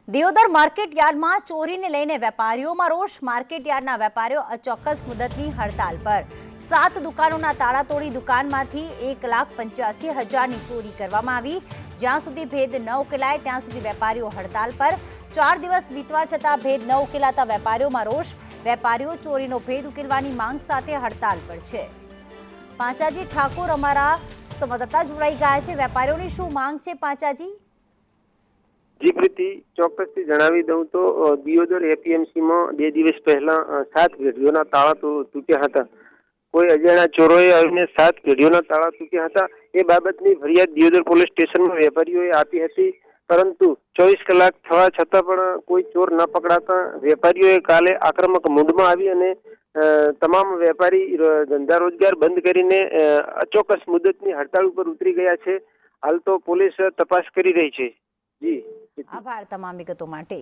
Deodar market યાર્ડમાં ચોરીને લઈને વેપારીઓમાં રોષ। માર્કેટ યાર્ડના વેપારીઓ અચોક્કસ મુદતની હડતાલ પર। 7 દુકાનોના તાળા તોડી દુકાનમાંથી 1,85,000ની ચોરી કરવામાં આવી। જ્યાં સુધી ભેદ ન ઉકેલાય ત્યાં સુધી વેપારીઓ હડતાલ પર। 4 દિવસ વીતવા છતાં ભેદ ન ઉકેલાતા વેપારીઓમાં રોષ। વેપારીઓ ચોરીનો ભેદ ઉકેલવાની માંગ સાથે હડતાલ પર છે। પાંચાજી ઠાકોર અમારા સંવાદદાતા જોડાઈ ગયા છે। વેપારીઓની શું માંગ છે પાંચાજી? જી પ્રીતિ, ચોક્કસથી જણાવી દઉં તો દિયોદર એપીએમસીમાં 2 દિવસ પહેલા 7 પેઢીઓના તાળા તૂટ્યા હતા। કોઈ અજાણ્યા ચોરોએ આવીને 7 પેઢીઓના તાળા તૂટ્યા હતા। એ બાબતની ફરિયાદ દિયોદર પોલીસ સ્ટેશનમાં વેપારીઓએ આપી હતી, પરંતુ 24 કલાક થવા છતાં પણ કોઈ ચોર ન પકડાતા વેપારીઓએ કાલે આક્રમક મૂડમાં આવી અને તમામ વેપારી ધંધા રોજગાર બંધ કરીને અચોક્કસ મુદતની હડતાળ ઉપર ઉતરી ગયા છે। હાલ તો પોલીસ તપાસ કરી રહી છે। જી, આભાર તમામ વિગતો માટે।